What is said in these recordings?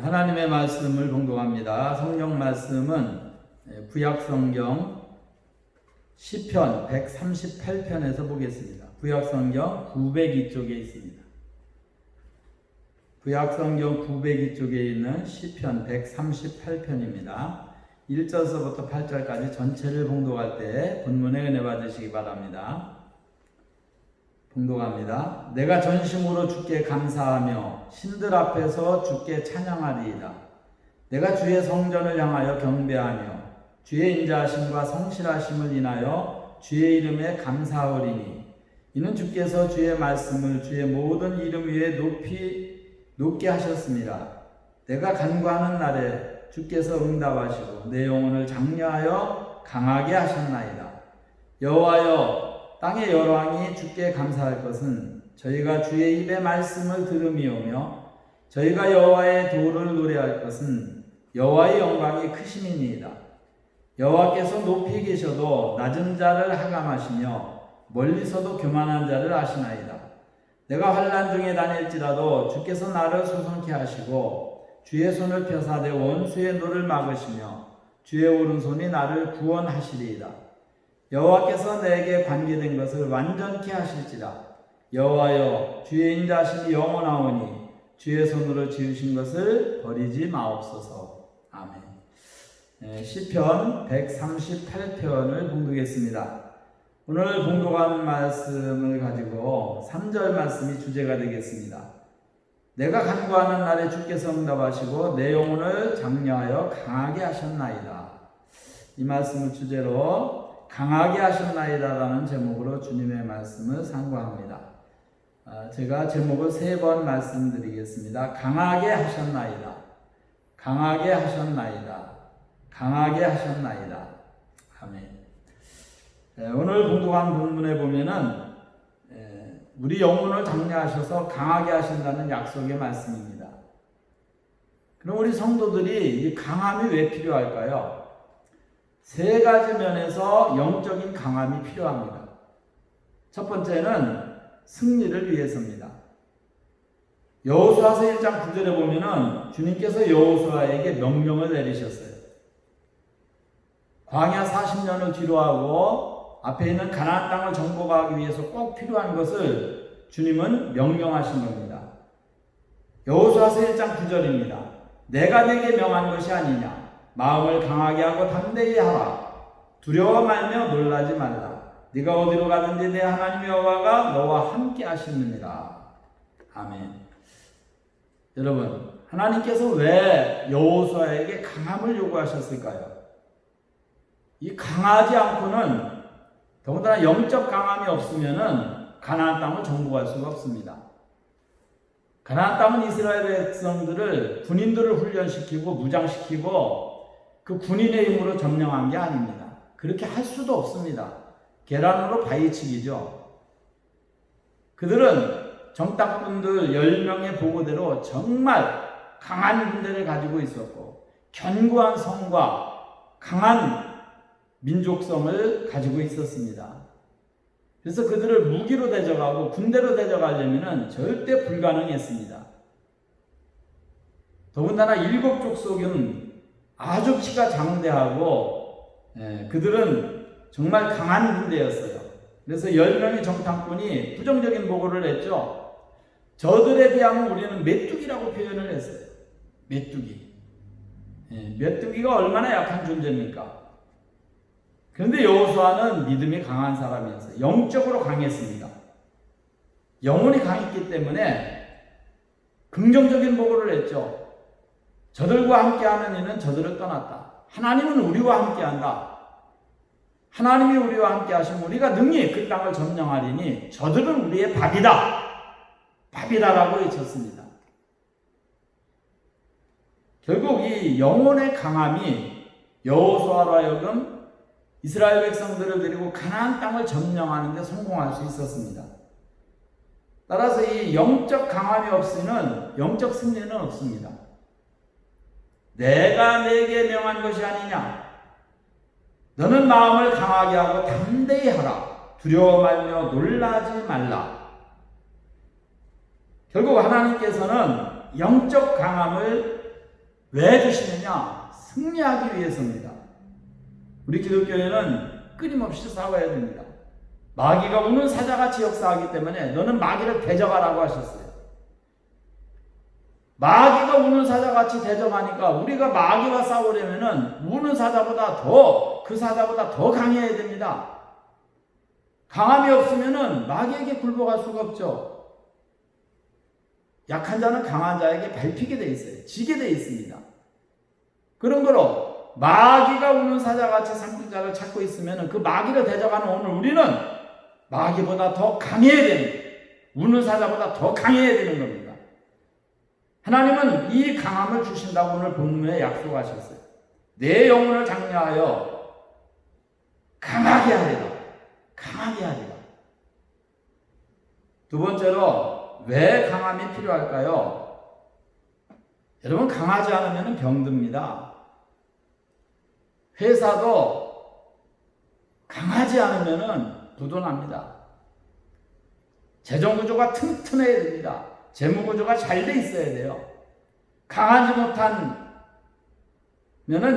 하나님의 말씀을 봉독합니다. 성경 말씀은 구약성경 시편 138편에서 보겠습니다. 구약성경 902쪽에 있습니다. 구약성경 902쪽에 있는 시편 138편입니다. 1절서부터 8절까지 전체를 봉독할 때 본문의 은혜 받으시기 바랍니다. 봉독합니다. 내가 전심으로 주께 감사하며 신들 앞에서 주께 찬양하리이다. 내가 주의 성전을 향하여 경배하며 주의 인자하심과 성실하심을 인하여 주의 이름에 감사하오리니 이는 주께서 주의 말씀을 주의 모든 이름 위에 높게 하셨습니다. 내가 간구하는 날에 주께서 응답하시고 내 영혼을 장려하여 강하게 하셨나이다. 여호와여, 땅의 열왕이 주께 감사할 것은 저희가 주의 입의 말씀을 들음이오며 저희가 여호와의 도를 노래할 것은 여호와의 영광이 크심이니이다. 여호와께서 높이 계셔도 낮은 자를 하감하시며 멀리서도 교만한 자를 아시나이다. 내가 환난 중에 다닐지라도 주께서 나를 소송케 하시고 주의 손을 펴사 내 원수의 노를 막으시며 주의 오른손이 나를 구원하시리이다. 여호와께서 내게 관계된 것을 완전케 하실지라. 여호와여, 주의 인자하심이 영원하오니 주의 손으로 지으신 것을 버리지 마옵소서. 아멘. 시편 138편을 봉독했습니다. 오늘 봉독한 말씀을 가지고 3절 말씀이 주제가 되겠습니다. 내가 간구하는 날에 주께서 응답하시고 내 영혼을 장려하여 강하게 하셨나이다. 이 말씀을 주제로 강하게 하셨나이다라는 제목으로 주님의 말씀을 상고합니다. 제가 제목을 3번 말씀드리겠습니다. 강하게 하셨나이다. 강하게 하셨나이다. 강하게 하셨나이다. 아멘. 오늘 봉독한 본문에 보면은 우리 영혼을 장려하셔서 강하게 하신다는 약속의 말씀입니다. 그럼 우리 성도들이 이 강함이 왜 필요할까요? 3가지 면에서 영적인 강함이 필요합니다. 첫 번째는 승리를 위해서입니다. 여호수아서 1장 9절에 보면은 주님께서 여호수아에게 명령을 내리셨어요. 광야 40년을 뒤로하고 앞에 있는 가나안 땅을 정복하기 위해서 꼭 필요한 것을 주님은 명령하신 겁니다. 여호수아서 1장 9절입니다. 내가 내게 명한 것이 아니냐. 마음을 강하게 하고 담대히 하라. 두려워 말며 놀라지 말라. 네가 어디로 가든지 내 하나님 여호와가 너와 함께 하시느니라. 아멘. 여러분, 하나님께서 왜 여호수아에게 강함을 요구하셨을까요? 이 강하지 않고는 더군다나 영적 강함이 없으면은 가나안 땅을 정복할 수가 없습니다. 가나안 땅은 이스라엘 백성들을 군인들을 훈련시키고 무장시키고 그 군인의 힘으로 점령한 게 아닙니다. 그렇게 할 수도 없습니다. 계란으로 바위치기죠. 그들은 정탐꾼들 10명의 보고대로 정말 강한 군대를 가지고 있었고 견고한 성과 강한 민족성을 가지고 있었습니다. 그래서 그들을 무기로 대적하고 군대로 대적하려면 절대 불가능했습니다. 더군다나 7족속은 아주 키가 장대하고 그들은 정말 강한 군대였어요. 그래서 10명의 정탐꾼이 부정적인 보고를 했죠. 저들에 비하면 우리는 메뚜기라고 표현을 했어요. 메뚜기. 메뚜기가 얼마나 약한 존재입니까? 그런데 여호수아는 믿음이 강한 사람이었어요. 영적으로 강했습니다. 영혼이 강했기 때문에 긍정적인 보고를 했죠. 저들과 함께하는 이는 저들을 떠났다. 하나님은 우리와 함께한다. 하나님이 우리와 함께하시면 우리가 능히 그 땅을 점령하리니 저들은 우리의 밥이다. 밥이다라고 외쳤습니다. 결국 이 영혼의 강함이 여호수아로 하여금 이스라엘 백성들을 데리고 가나안 땅을 점령하는 데 성공할 수 있었습니다. 따라서 이 영적 강함이 없이는 영적 승리는 없습니다. 내가 내게 명한 것이 아니냐. 너는 마음을 강하게 하고 담대히 하라. 두려워 말며 놀라지 말라. 결국 하나님께서는 영적 강함을 왜 주시느냐? 승리하기 위해서입니다. 우리 기독교회는 끊임없이 싸워야 됩니다. 마귀가 우는 사자같이 역사하기 때문에 너는 마귀를 대적하라고 하셨어요. 마귀가 우는 사자같이 대적하니까 우리가 마귀와 싸우려면은 우는 사자보다 그 사자보다 더 강해야 됩니다. 강함이 없으면은 마귀에게 굴복할 수가 없죠. 약한 자는 강한 자에게 밟히게 돼 있어요. 지게 돼 있습니다. 그런 거로 마귀가 우는 사자같이 상징자를 찾고 있으면은 그 마귀를 대적하는 오늘 우리는 마귀보다 더 강해야 됩니다. 우는 사자보다 더 강해야 되는 겁니다. 하나님은 이 강함을 주신다고 오늘 본문에 약속하셨어요. 내 영혼을 장려하여 강하게 하리라. 강하게 하리라. 두 번째로 왜 강함이 필요할까요? 여러분, 강하지 않으면 병듭니다. 회사도 강하지 않으면 부도납니다. 재정구조가 튼튼해야 됩니다. 재무구조가 잘 돼 있어야 돼요. 강하지 못하면은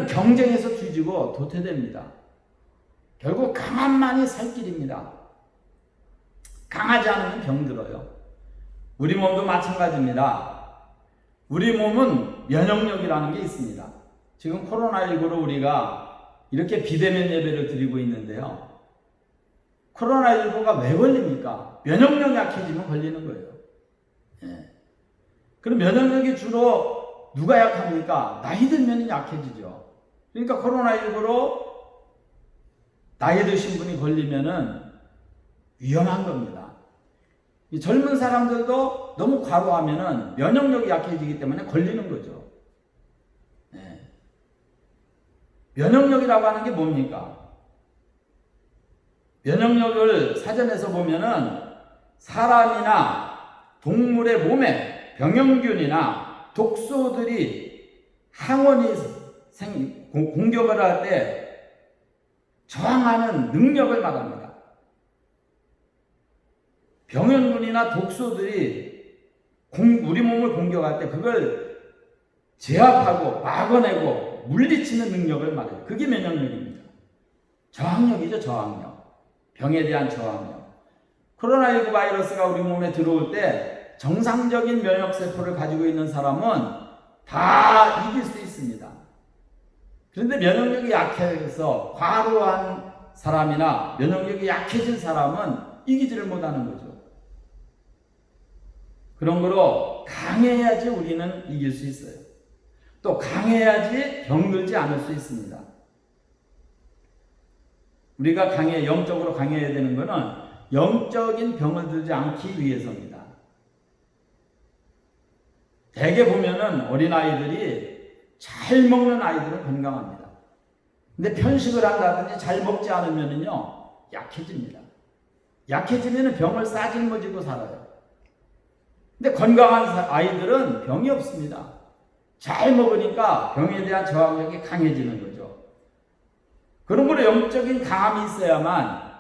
경쟁에서 뒤지고 도태됩니다. 결국 강함만이 살 길입니다. 강하지 않으면 병들어요. 우리 몸도 마찬가지입니다. 우리 몸은 면역력이라는 게 있습니다. 지금 코로나19로 우리가 이렇게 비대면 예배를 드리고 있는데요. 코로나19가 왜 걸립니까? 면역력이 약해지면 걸리는 거예요. 예. 그럼 면역력이 주로 누가 약합니까? 나이 들면 약해지죠. 그러니까 코로나19로 나이 드신 분이 걸리면은 위험한 겁니다. 이 젊은 사람들도 너무 과로하면은 면역력이 약해지기 때문에 걸리는 거죠. 예. 면역력이라고 하는 게 뭡니까? 면역력을 사전에서 보면은 사람이나 동물의 몸에 병영균이나 독소들이 항원이 공격을 할 때 저항하는 능력을 말합니다. 병원균이나 독소들이 우리 몸을 공격할 때 그걸 제압하고 막아내고 물리치는 능력을 말해요. 그게 면역력입니다. 저항력이죠, 저항력. 병에 대한 저항력. 코로나19 바이러스가 우리 몸에 들어올 때 정상적인 면역세포를 가지고 있는 사람은 다 이길 수 있습니다. 그런데 면역력이 약해서 과로한 사람이나 면역력이 약해진 사람은 이기지를 못하는 거죠. 그런 거로 강해야지 우리는 이길 수 있어요. 또 강해야지 병들지 않을 수 있습니다. 우리가 영적으로 강해야 되는 것은 영적인 병을 들지 않기 위해서입니다. 대개 보면은 어린아이들이 잘 먹는 아이들은 건강합니다. 근데 편식을 한다든지 잘 먹지 않으면은요, 약해집니다. 약해지면은 병을 싸질머지고 살아요. 근데 건강한 아이들은 병이 없습니다. 잘 먹으니까 병에 대한 저항력이 강해지는 거죠. 그러므로 영적인 강함이 있어야만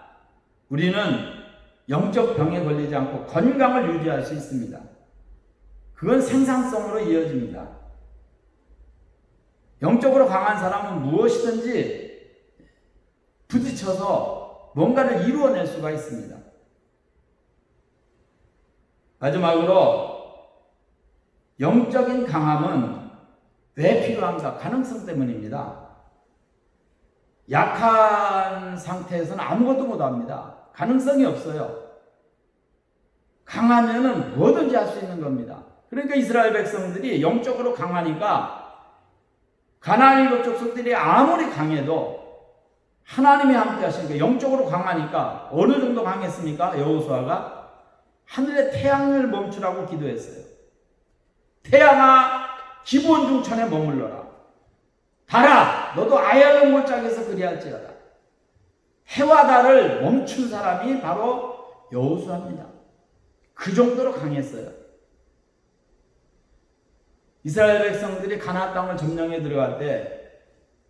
우리는 영적 병에 걸리지 않고 건강을 유지할 수 있습니다. 그건 생산성으로 이어집니다. 영적으로 강한 사람은 무엇이든지 부딪혀서 뭔가를 이루어낼 수가 있습니다. 마지막으로 영적인 강함은 왜 필요한가? 가능성 때문입니다. 약한 상태에서는 아무것도 못합니다. 가능성이 없어요. 강하면은 뭐든지 할 수 있는 겁니다. 그러니까 이스라엘 백성들이 영적으로 강하니까 가나안 일곱 족속들이 아무리 강해도 하나님이 함께 하시니까 영적으로 강하니까 어느 정도 강했습니까? 여호수아가 하늘의 태양을 멈추라고 기도했어요. 태양아, 기브온 중천에 머물러라. 달아, 너도 아얄론 골짜기에서 그리할지어다. 해와 달을 멈춘 사람이 바로 여호수아입니다. 그 정도로 강했어요. 이스라엘 백성들이 가나안 땅을 점령해 들어갈 때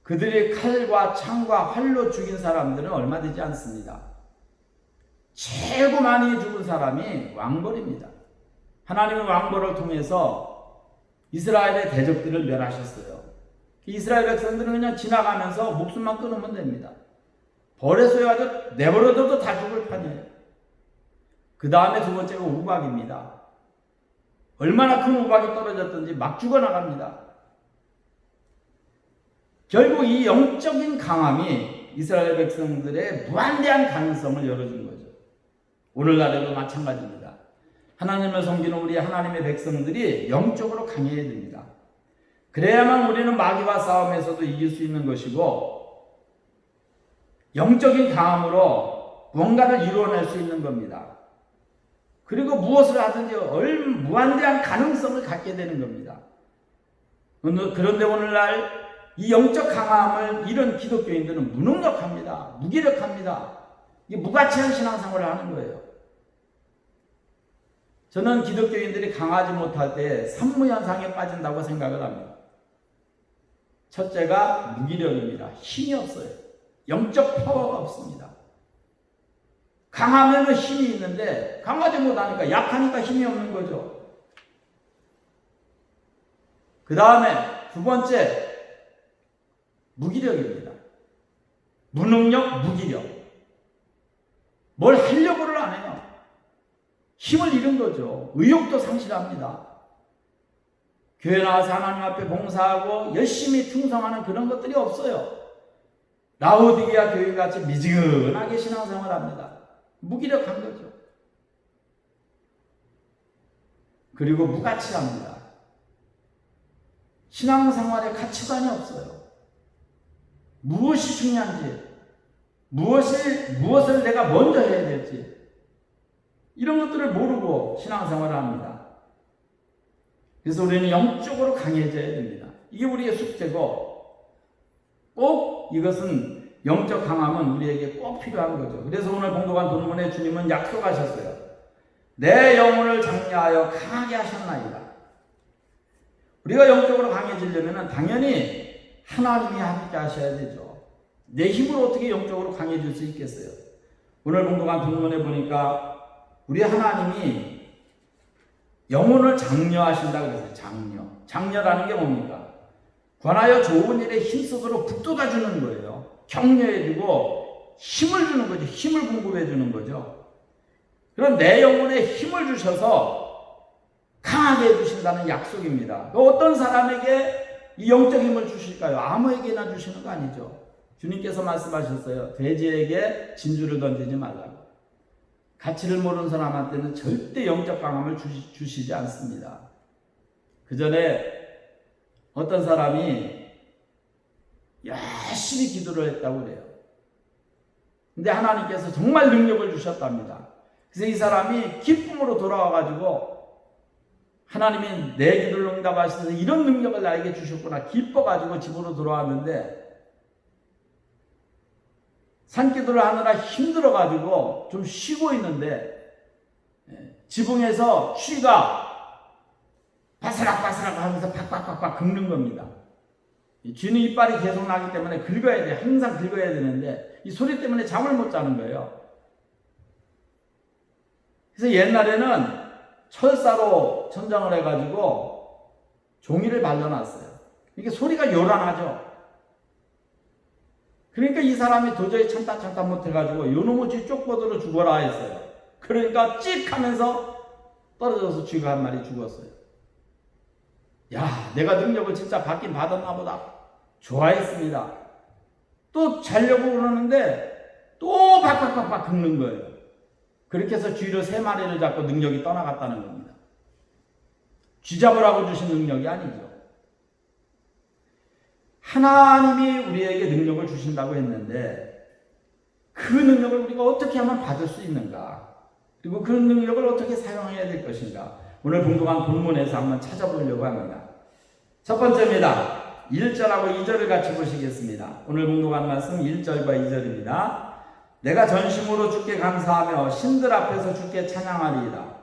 그들이 칼과 창과 활로 죽인 사람들은 얼마 되지 않습니다. 최고 많이 죽은 사람이 왕벌입니다. 하나님은 왕벌을 통해서 이스라엘의 대적들을 멸하셨어요. 이스라엘 백성들은 그냥 지나가면서 목숨만 끊으면 됩니다. 벌에 쏘여가지고 내버려둬도 다 죽을 판이에요. 그 다음에 두 번째가 우박입니다. 얼마나 큰 우박이 떨어졌든지 막 죽어나갑니다. 결국 이 영적인 강함이 이스라엘 백성들의 무한대한 가능성을 열어준 거죠. 오늘날에도 마찬가지입니다. 하나님을 섬기는 우리 하나님의 백성들이 영적으로 강해야 됩니다. 그래야만 우리는 마귀와 싸움에서도 이길 수 있는 것이고 영적인 강함으로 무언가를 이루어낼 수 있는 겁니다. 그리고 무엇을 하든지 무한대한 가능성을 갖게 되는 겁니다. 그런데 오늘날 이 영적 강함을 잃은 기독교인들은 무능력합니다. 무기력합니다. 이게 무가치한 신앙생활을 하는 거예요. 저는 기독교인들이 강하지 못할 때 산무현상에 빠진다고 생각을 합니다. 첫째가 무기력입니다. 힘이 없어요. 영적 파워가 없습니다. 강하면 힘이 있는데 강하지 못하니까 약하니까 힘이 없는 거죠. 그 다음에 두 번째 무기력입니다. 무능력, 무기력. 뭘 하려고를 안 해요. 힘을 잃은 거죠. 의욕도 상실합니다. 교회 나와서 하나님 앞에 봉사하고 열심히 충성하는 그런 것들이 없어요. 라오디게아 교회같이 미지근하게 신앙생활합니다. 무기력한 거죠. 그리고 무가치합니다. 신앙생활에 가치관이 없어요. 무엇이 중요한지, 무엇을 내가 먼저 해야 될지 이런 것들을 모르고 신앙생활을 합니다. 그래서 우리는 영적으로 강해져야 됩니다. 이게 우리의 숙제고 꼭 이것은 영적 강함은 우리에게 꼭 필요한 거죠. 그래서 오늘 봉독한 본문에 주님은 약속하셨어요. 내 영혼을 장려하여 강하게 하셨나이다. 우리가 영적으로 강해지려면 당연히 하나님이 함께 하셔야 되죠. 내 힘으로 어떻게 영적으로 강해질 수 있겠어요? 오늘 봉독한 본문에 보니까 우리 하나님이 영혼을 장려하신다고 그랬어요. 장려. 장려라는 게 뭡니까? 관하여 좋은 일에 힘쓰도록 북돋아주는 거예요. 격려해주고 힘을 주는 거죠. 힘을 공급해주는 거죠. 그런 내 영혼에 힘을 주셔서 강하게 해주신다는 약속입니다. 어떤 사람에게 이 영적 힘을 주실까요? 아무에게나 주시는 거 아니죠. 주님께서 말씀하셨어요. 돼지에게 진주를 던지지 말라고. 가치를 모르는 사람한테는 절대 영적 강함을 주시지 않습니다. 그 전에 어떤 사람이 열심히 기도를 했다고 그래요. 근데 하나님께서 정말 능력을 주셨답니다. 그래서 이 사람이 기쁨으로 돌아와가지고 하나님이 내 기도를 응답하셔서 이런 능력을 나에게 주셨구나 기뻐가지고 집으로 돌아왔는데 산기도를 하느라 힘들어가지고 좀 쉬고 있는데 지붕에서 쥐가 바스락바스락 하면서 팍팍팍팍 긁는 겁니다. 쥐는 이빨이 계속 나기 때문에 긁어야 돼. 항상 긁어야 되는데 이 소리 때문에 잠을 못 자는 거예요. 그래서 옛날에는 철사로 천장을 해가지고 종이를 발라놨어요. 이게 소리가 요란하죠. 그러니까 이 사람이 도저히 참다 못해가지고 요놈의 쥐 쪽보도로 죽어라 했어요. 그러니까 찍 하면서 떨어져서 쥐가 한 마리 죽었어요. 야, 내가 능력을 진짜 받긴 받았나 보다. 좋아했습니다. 또 자려고 그러는데 또 박박박박 긁는 거예요. 그렇게 해서 쥐를 3마리를 잡고 능력이 떠나갔다는 겁니다. 쥐 잡으라고 주신 능력이 아니죠. 하나님이 우리에게 능력을 주신다고 했는데 그 능력을 우리가 어떻게 하면 받을 수 있는가? 그리고 그 능력을 어떻게 사용해야 될 것인가? 오늘 봉독한 본문에서 한번 찾아보려고 합니다. 첫 번째입니다. 1절하고 2절을 같이 보시겠습니다. 오늘 봉독한 말씀 1절과 2절입니다. 내가 전심으로 주께 감사하며 신들 앞에서 주께 찬양하리이다.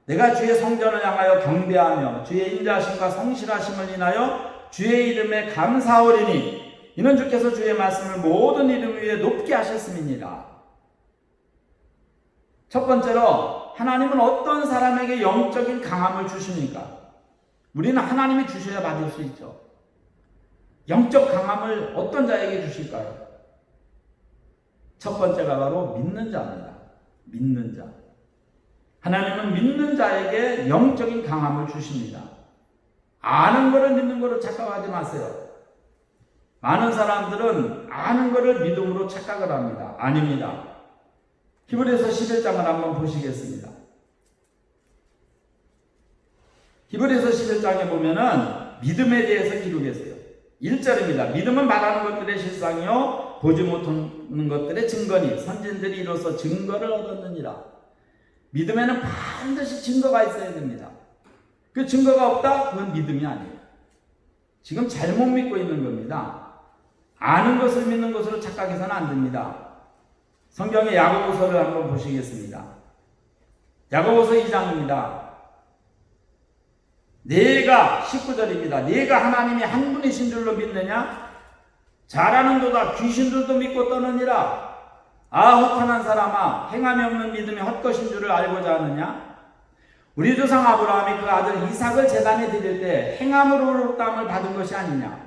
내가 주의 성전을 향하여 경배하며 주의 인자하심과 성실하심을 인하여 주의 이름에 감사하오리니 이는 주께서 주의 말씀을 모든 이름 위에 높게 하셨음이니라. 첫 번째로 하나님은 어떤 사람에게 영적인 강함을 주십니까? 우리는 하나님이 주셔야 받을 수 있죠. 영적 강함을 어떤 자에게 주실까요? 첫 번째가 바로 믿는 자입니다. 믿는 자. 하나님은 믿는 자에게 영적인 강함을 주십니다. 아는 것을 믿는 것으로 착각하지 마세요. 많은 사람들은 아는 것을 믿음으로 착각을 합니다. 아닙니다. 히브리서 11장을 한번 보시겠습니다. 히브리서 11장에 보면은 믿음에 대해서 기록했어요. 1절입니다. 믿음은 말하는 것들의 실상이요 보지 못하는 것들의 증거니 선진들이 이로써 증거를 얻었느니라. 믿음에는 반드시 증거가 있어야 됩니다. 그 증거가 없다? 그건 믿음이 아니에요. 지금 잘못 믿고 있는 겁니다. 아는 것을 믿는 것으로 착각해서는 안 됩니다. 성경의 야고보서를 한번 보시겠습니다. 야고보서 2장입니다. 내가 19절입니다. 내가 하나님이 한 분이신 줄로 믿느냐? 잘하는도다 귀신들도 믿고 떠느니라. 아 허탄한 사람아 행함이 없는 믿음이 헛것인 줄을 알고자 하느냐? 우리 조상 아브라함이 그 아들 이삭을 제단에 드릴 때 행함으로 의롭다함을 받은 것이 아니냐?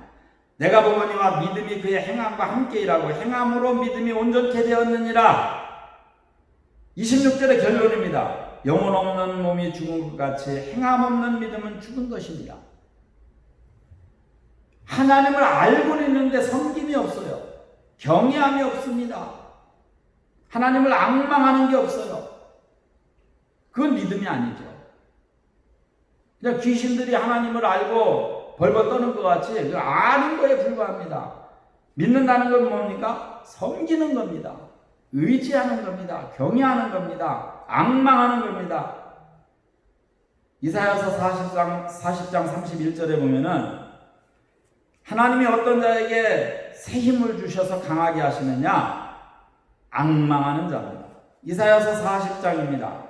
내가 보거니와 믿음이 그의 행함과 함께 일하고 행함으로 믿음이 온전케 되었느니라. 26절의 결론입니다. 영혼 없는 몸이 죽은 것 같이 행함 없는 믿음은 죽은 것입니다. 하나님을 알고는 있는데 섬김이 없어요. 경외함이 없습니다. 하나님을 앙망하는 게 없어요. 그건 믿음이 아니죠. 그냥 귀신들이 하나님을 알고 벌벌 떠는 것 같이 그 아는 거에 불과합니다. 믿는다는 건 뭡니까? 섬기는 겁니다. 의지하는 겁니다. 경외하는 겁니다. 앙망하는 겁니다. 이사야서 40장 31절에 보면은 하나님이 어떤 자에게 새 힘을 주셔서 강하게 하시느냐? 앙망하는 자입니다. 이사야서 40장입니다.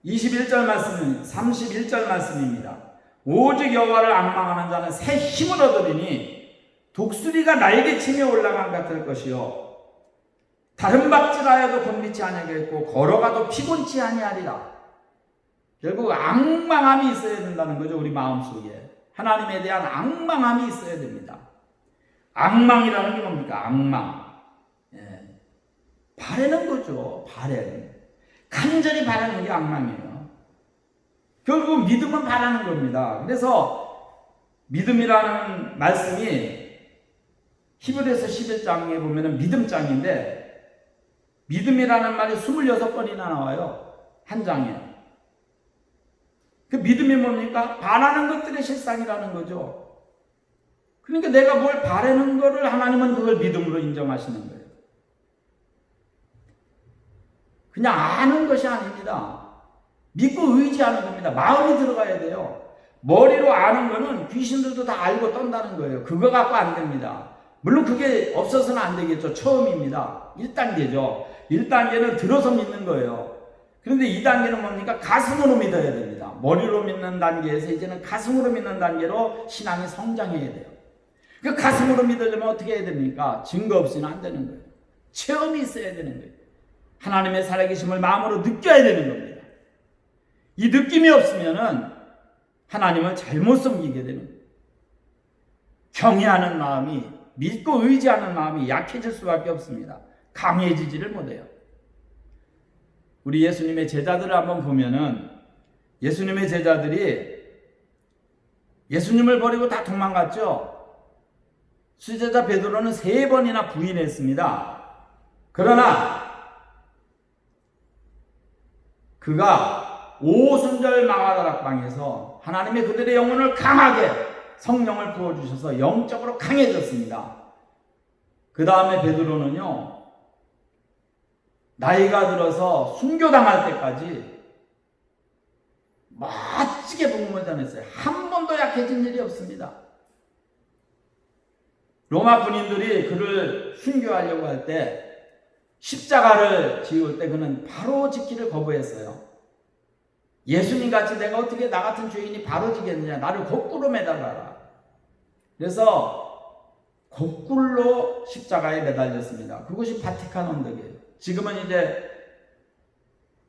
21절 말씀은 31절 말씀입니다. 오직 여호와를 앙망하는 자는 새 힘을 얻으리니 독수리가 날개치며 올라간 같을 것이요 다른 박질하여도 곤비치 아니하겠고 걸어가도 피곤치 아니하리라. 결국 앙망함이 있어야 된다는 거죠. 우리 마음속에 하나님에 대한 앙망함이 있어야 됩니다. 앙망이라는 게 뭡니까? 앙망. 예. 바라는 거죠. 바라는. 간절히 바라는 게 앙망이에요. 결국 믿음은 바라는 겁니다. 그래서 믿음이라는 말씀이 히브리서 11장에 보면은 믿음장인데 믿음이라는 말이 26번이나 나와요. 한 장에. 그 믿음이 뭡니까? 바라는 것들의 실상이라는 거죠. 그러니까 내가 뭘 바라는 거를 하나님은 그걸 믿음으로 인정하시는 거예요. 그냥 아는 것이 아닙니다. 믿고 의지하는 겁니다. 마음이 들어가야 돼요. 머리로 아는 거는 귀신들도 다 알고 떤다는 거예요. 그거 갖고 안 됩니다. 물론 그게 없어서는 안 되겠죠. 처음입니다. 1단계죠. 1단계는 들어서 믿는 거예요. 그런데 2단계는 뭡니까? 가슴으로 믿어야 됩니다. 머리로 믿는 단계에서 이제는 가슴으로 믿는 단계로 신앙이 성장해야 돼요. 그 가슴으로 믿으려면 어떻게 해야 됩니까? 증거 없이는 안 되는 거예요. 체험이 있어야 되는 거예요. 하나님의 살아계심을 마음으로 느껴야 되는 겁니다. 이 느낌이 없으면은 하나님을 잘못 섬기게 되는 거예요. 경외하는 마음이, 믿고 의지하는 마음이 약해질 수밖에 없습니다. 강해지지를 못해요. 우리 예수님의 제자들을 한번 보면은 예수님의 제자들이 예수님을 버리고 다 도망갔죠. 수제자 베드로는 3번이나 부인했습니다. 그러나 그가 오순절 마가다락방에서 하나님의 그들의 영혼을 강하게 성령을 부어주셔서 영적으로 강해졌습니다. 그 다음에 베드로는요, 나이가 들어서 순교당할 때까지 멋지게 복음을 전했어요. 한 번도 약해진 일이 없습니다. 로마 군인들이 그를 순교하려고 할 때 십자가를 지을 때 그는 바로 짓기를 거부했어요. 예수님 같이 내가 어떻게 나 같은 죄인이 바로 지겠느냐. 나를 거꾸로 매달아라. 그래서 거꾸로 십자가에 매달렸습니다. 그것이 바티칸 언덕이에요. 지금은 이제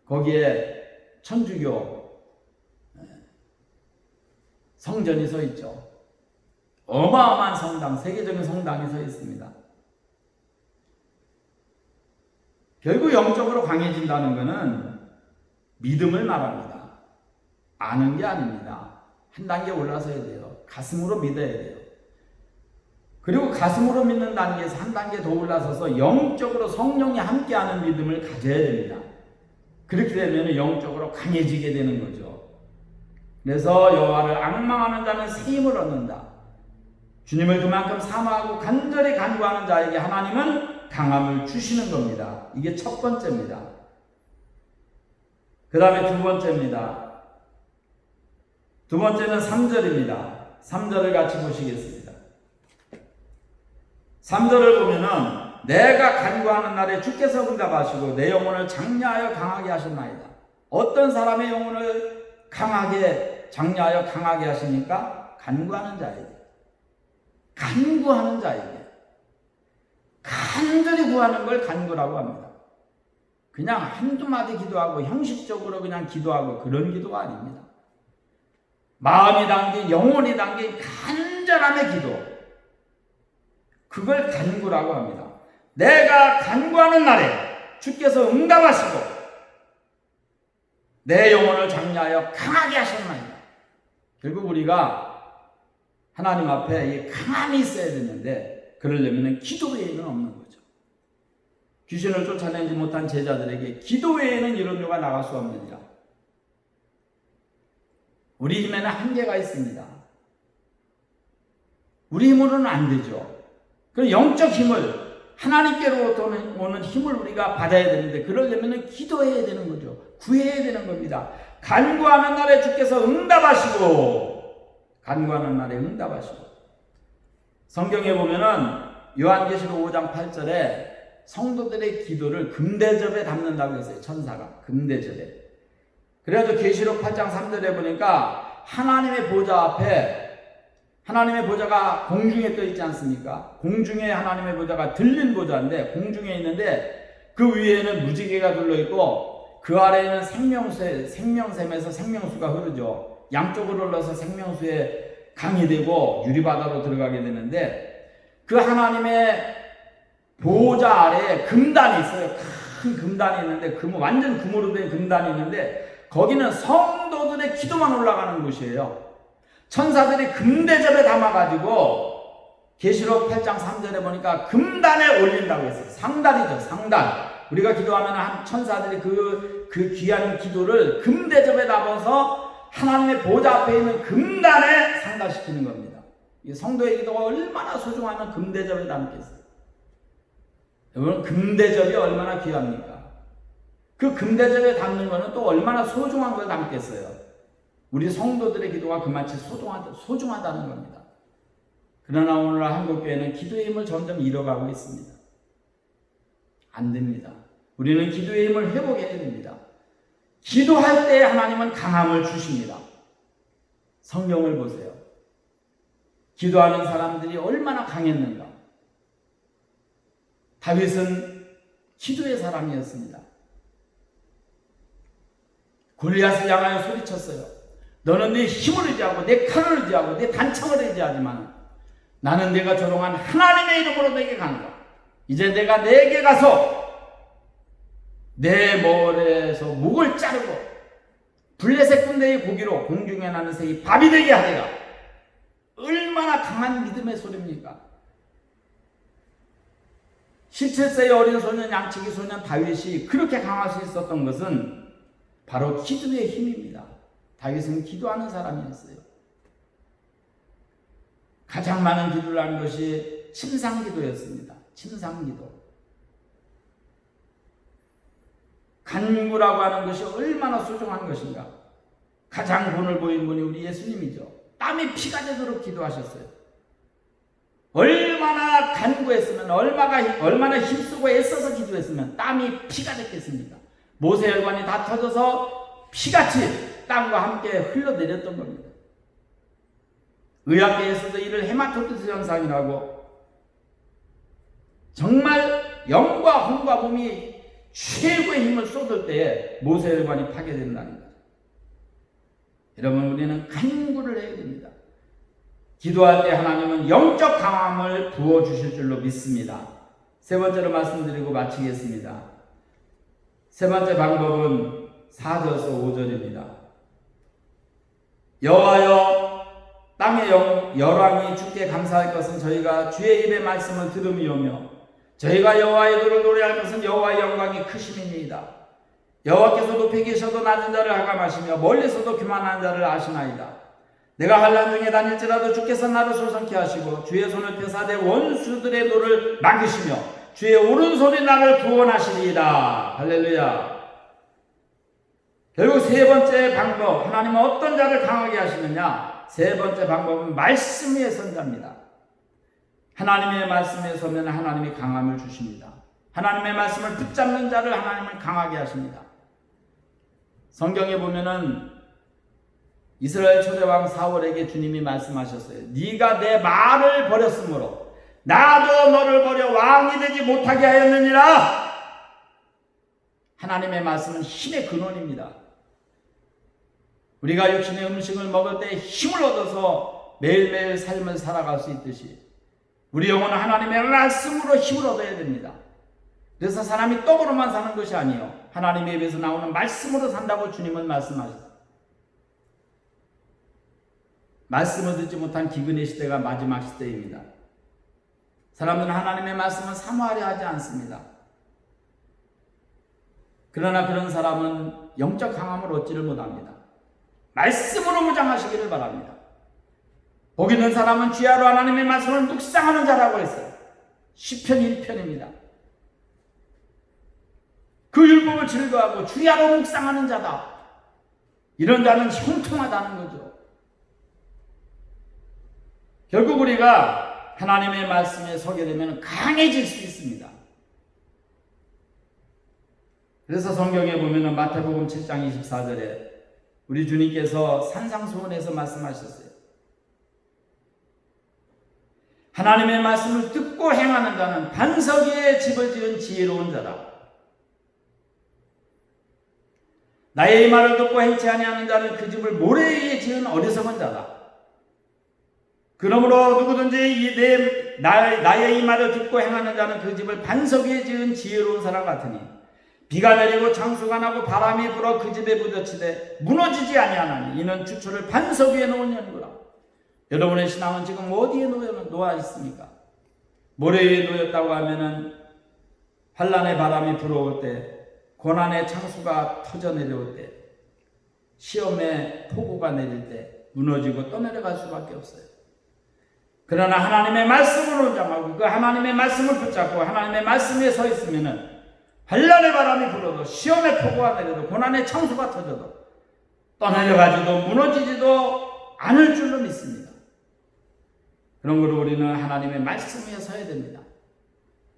거기에 천주교 성전이 서 있죠. 어마어마한 성당, 세계적인 성당이 서 있습니다. 결국 영적으로 강해진다는 것은 믿음을 말합니다. 아는 게 아닙니다. 한 단계 올라서야 돼요. 가슴으로 믿어야 돼요. 그리고 가슴으로 믿는 단계에서 한 단계 더 올라서서 영적으로 성령이 함께하는 믿음을 가져야 됩니다. 그렇게 되면 영적으로 강해지게 되는 거죠. 그래서 여호와를 앙망하는 자는 새 힘을 얻는다. 주님을 그만큼 사모하고 간절히 간구하는 자에게 하나님은 강함을 주시는 겁니다. 이게 첫 번째입니다. 그 다음에 두 번째입니다. 두 번째는 3절입니다. 3절을 같이 보시겠습니다. 3절을 보면은 내가 간구하는 날에 주께서 응답하시고 내 영혼을 장려하여 강하게 하셨나이다. 어떤 사람의 영혼을 강하게 장려하여 강하게 하십니까? 간구하는 자에게. 간구하는 자에게. 간절히 구하는 걸 간구라고 합니다. 그냥 한두 마디 기도하고 형식적으로 그냥 기도하고 그런 기도가 아닙니다. 마음이 담긴, 영혼이 담긴 간절함의 기도. 그걸 간구라고 합니다. 내가 간구하는 날에 주께서 응답하시고 내 영혼을 장려하여 강하게 하셨나이다. 결국 우리가 하나님 앞에 이 강함이 있어야 되는데 그러려면 기도 외에는 없는 거죠. 귀신을 쫓아내지 못한 제자들에게 기도 외에는 이런 요가 나갈 수 없느니라. 우리 힘에는 한계가 있습니다. 우리 힘으로는 안 되죠. 그 영적 힘을 하나님께로부터 오는 힘을 우리가 받아야 되는데 그러려면 기도해야 되는 거죠. 구해야 되는 겁니다. 간구하는 날에 주께서 응답하시고 간구하는 날에 응답하시고 성경에 보면은 요한계시록 5장 8절에 성도들의 기도를 금대접에 담는다고 했어요. 천사가 금대접에. 그래가지고 계시록 8장 3절에 보니까 하나님의 보좌 앞에 하나님의 보좌가 공중에 떠 있지 않습니까? 공중에 하나님의 보좌가 들린 보좌인데 공중에 있는데 그 위에는 무지개가 둘러있고 그 아래에는 생명샘에서 생명수가 흐르죠. 양쪽으로 흘러서 생명수에 강이 되고 유리바다로 들어가게 되는데 그 하나님의 보좌 아래에 금단이 있어요. 큰 금단이 있는데 완전 금으로 된 금단이 있는데 거기는 성도들의 기도만 올라가는 곳이에요. 천사들이 금대접에 담아가지고 계시록 8장 3절에 보니까 금단에 올린다고 했어요. 상단이죠. 상단. 우리가 기도하면 천사들이 그 귀한 기도를 금대접에 담아서 하나님의 보좌 앞에 있는 금단에 상달시키는 겁니다. 이 성도의 기도가 얼마나 소중하면 금대접에 담겠어요. 여러분 금대접이 얼마나 귀합니까? 그 금대접에 담는 거는 또 얼마나 소중한 걸 담겠어요. 우리 성도들의 기도가 그만치 소중하다는 겁니다. 그러나 오늘 한국교회는 기도의 힘을 점점 잃어가고 있습니다. 안 됩니다. 우리는 기도의 힘을 회복해야 됩니다. 기도할 때 하나님은 강함을 주십니다. 성경을 보세요. 기도하는 사람들이 얼마나 강했는가. 다윗은 기도의 사람이었습니다. 골리앗을 향하여 소리쳤어요. 너는 내 힘을 의지하고 내 칼을 의지하고 내 단창을 의지하지만 나는 내가 조롱한 하나님의 이름으로 내게 간다. 이제 내가 내게 가서 내 머리에서 목을 자르고 블레셋 군대의 고기로 공중에 나는 새이 밥이 되게 하리라. 얼마나 강한 믿음의 소리입니까? 17세의 어린 소년 양치기 소년 다윗이 그렇게 강할 수 있었던 것은 바로 기도의 힘입니다. 다윗은 기도하는 사람이었어요. 가장 많은 기도를 한 것이 침상기도였습니다. 침상기도. 간구라고 하는 것이 얼마나 소중한 것인가. 가장 본을 보인 분이 우리 예수님이죠. 땀이 피가 되도록 기도하셨어요. 얼마나 간구했으면 얼마나 힘쓰고 애써서 기도했으면 땀이 피가 됐겠습니까? 모세혈관이 다 터져서 피같이 땀과 함께 흘러내렸던 겁니다. 의학계에서도 이를 헤마토디스 현상이라고 정말 영과 혼과 몸이 최고의 힘을 쏟을 때에 모세혈관이 파괴된다는 거죠. 여러분, 우리는 간구를 해야 됩니다. 기도할 때 하나님은 영적 강함을 부어주실 줄로 믿습니다. 세 번째로 말씀드리고 마치겠습니다. 세 번째 방법은 4절에서 5절입니다. 여호와여, 땅의 열왕이 주께 감사할 것은 저희가 주의 입의 말씀을 들음이오며 저희가 여호와의 도를 노래할 것은 여호와의 영광이 크심이니이다. 여호와께서 높이 계셔도 낮은 자를 하감하시며 멀리서도 교만한 자를 아시나이다. 내가 환난 중에 다닐지라도 주께서 나를 소성케 하시고 주의 손을 펴사 내 원수들의 노를 막으시며 주의 오른손이 나를 구원하시리이다. 할렐루야. 결국 세 번째 방법, 하나님은 어떤 자를 강하게 하시느냐? 세 번째 방법은 말씀 위에 선 자입니다. 하나님의 말씀에 서면 하나님이 강함을 주십니다. 하나님의 말씀을 붙잡는 자를 하나님은 강하게 하십니다. 성경에 보면은 이스라엘 초대왕 사울에게 주님이 말씀하셨어요. 네가 내 말을 버렸으므로 나도 너를 버려 왕이 되지 못하게 하였느니라. 하나님의 말씀은 힘의 근원입니다. 우리가 육신의 음식을 먹을 때 힘을 얻어서 매일매일 삶을 살아갈 수 있듯이 우리 영혼은 하나님의 말씀으로 힘을 얻어야 됩니다. 그래서 사람이 떡으로만 사는 것이 아니에요. 하나님의 입에서 나오는 말씀으로 산다고 주님은 말씀하셨어요. 말씀을 듣지 못한 기근의 시대가 마지막 시대입니다. 사람들은 하나님의 말씀을 사모하려 하지 않습니다. 그러나 그런 사람은 영적 강함을 얻지를 못합니다. 말씀으로 무장하시기를 바랍니다. 복 있는 사람은 주야로 하나님의 말씀을 묵상하는 자라고 했어요. 시편 1편입니다. 그 율법을 즐거워하고 주야로 묵상하는 자다. 이런 자는 형통하다는 거죠. 결국 우리가 하나님의 말씀에 서게 되면 강해질 수 있습니다. 그래서 성경에 보면 마태복음 7장 24절에 우리 주님께서 산상수훈에서 말씀하셨어요. 하나님의 말씀을 듣고 행하는 자는 반석 위에 집을 지은 지혜로운 자라. 나의 이 말을 듣고 행치 아니하는 자는 그 집을 모래 위에 지은 어리석은 자다. 그러므로 누구든지 나의 이 말을 듣고 행하는 자는 그 집을 반석 위에 지은 지혜로운 사람 같으니 비가 내리고 창수가 나고 바람이 불어 그 집에 부딪히되 무너지지 아니하나니 이는 주초를 반석 위에 놓은 연구라. 여러분의 신앙은 지금 어디에 놓여 있습니까? 모래 위에 놓였다고 하면은 환난의 바람이 불어올 때, 고난의 창수가 터져 내려올 때, 시험의 폭우가 내릴 때 무너지고 떠내려갈 수밖에 없어요. 그러나 하나님의 말씀을 온장하고 그 하나님의 말씀을 붙잡고 하나님의 말씀에 서 있으면은 환난의 바람이 불어도 시험의 폭우가 내려도 고난의 창수가 터져도 떠내려가지도 무너지지도 않을 줄로 믿습니다. 그런 거로 우리는 하나님의 말씀 위에 서야 됩니다.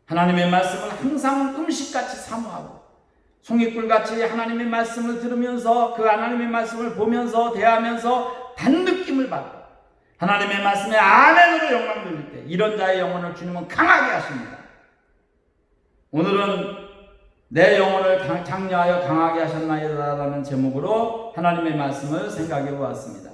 하나님의 말씀을 항상 음식같이 사모하고 송이꿀같이 하나님의 말씀을 들으면서 그 하나님의 말씀을 보면서 대하면서 단느낌을 받고 하나님의 말씀에 아멘으로 영광 돌릴 때 이런 자의 영혼을 주님은 강하게 하십니다. 오늘은 내 영혼을 장려하여 강하게 하셨나이다라는 제목으로 하나님의 말씀을 생각해 보았습니다.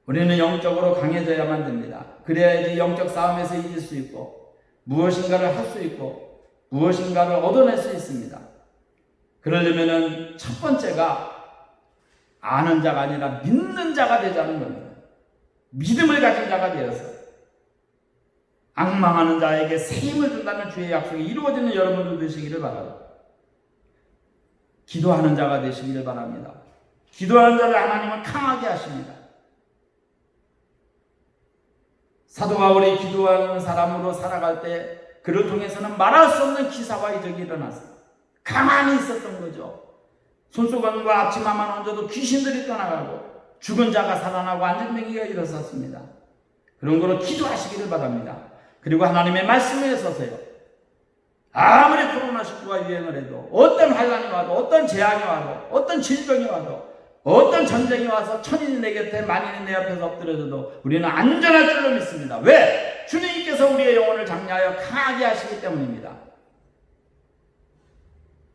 우리는 영적으로 강해져야만 됩니다. 그래야지 영적 싸움에서 이길 수 있고 무엇인가를 할 수 있고 무엇인가를 얻어낼 수 있습니다. 그러려면 첫 번째가 아는 자가 아니라 믿는 자가 되자는 겁니다. 믿음을 가진 자가 되어서 앙망하는 자에게 새 힘을 준다는 주의 약속이 이루어지는 여러분들 되시기를 바랍니다. 기도하는 자가 되시기를 바랍니다. 기도하는 자를 하나님은 강하게 하십니다. 사도 바울이 기도하는 사람으로 살아갈 때 그를 통해서는 말할 수 없는 기사와 이적이 일어났어요. 가만히 있었던 거죠. 손수건과 앞치마만 얹어도 귀신들이 떠나가고 죽은 자가 살아나고 안전병기가 일어섰습니다. 그런 거로 기도하시기를 바랍니다. 그리고 하나님의 말씀에 서세요. 아무리 코로나19가 유행을 해도 어떤 환난이 와도 어떤 재앙이 와도 어떤 질병이 와도 어떤 전쟁이 와서 천인이 내 곁에 만인이 내 앞에서 엎드려져도 우리는 안전할 줄로 믿습니다. 왜? 주님께서 우리의 영혼을 장려하여 강하게 하시기 때문입니다.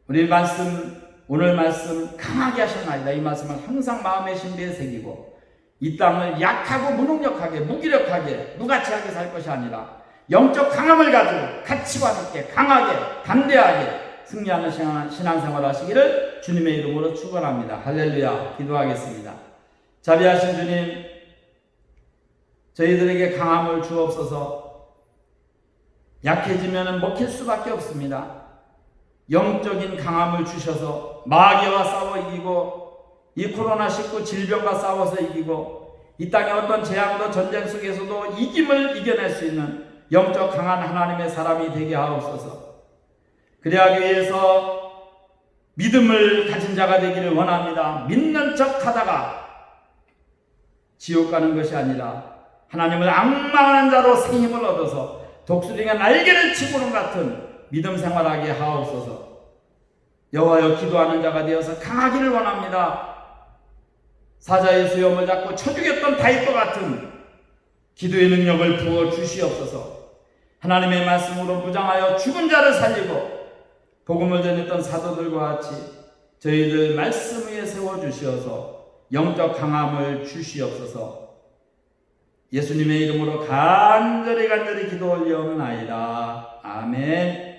우리 말씀 오늘 말씀 강하게 하셨나이다. 이 말씀을 항상 마음의 신비에 새기고 이 땅을 약하고 무능력하게 무기력하게 무가치하게 살 것이 아니라 영적 강함을 가지고 가치관 있게 강하게 담대하게 승리하는 신앙생활 하시기를 주님의 이름으로 축원합니다. 할렐루야. 기도하겠습니다. 자비하신 주님, 저희들에게 강함을 주옵소서. 약해지면 먹힐 수밖에 없습니다. 영적인 강함을 주셔서 마귀와 싸워 이기고 이 코로나19 질병과 싸워서 이기고 이 땅의 어떤 재앙도 전쟁 속에서도 이김을 이겨낼 수 있는 영적 강한 하나님의 사람이 되게 하옵소서. 그래야 위해서 믿음을 가진 자가 되기를 원합니다. 믿는 척 하다가 지옥 가는 것이 아니라 하나님을 앙망하는 자로 새 힘을 얻어서 독수리가 날개를 치고는 같은 믿음 생활하게 하옵소서. 여호와여, 기도하는 자가 되어서 강하기를 원합니다. 사자의 수염을 잡고 쳐 죽였던 다윗과 같은 기도의 능력을 부어 주시옵소서. 하나님의 말씀으로 무장하여 죽은 자를 살리고 복음을 전했던 사도들과 같이 저희들 말씀 위에 세워주시어서 영적 강함을 주시옵소서. 예수님의 이름으로 간절히 기도 올려옵나이다. 아멘.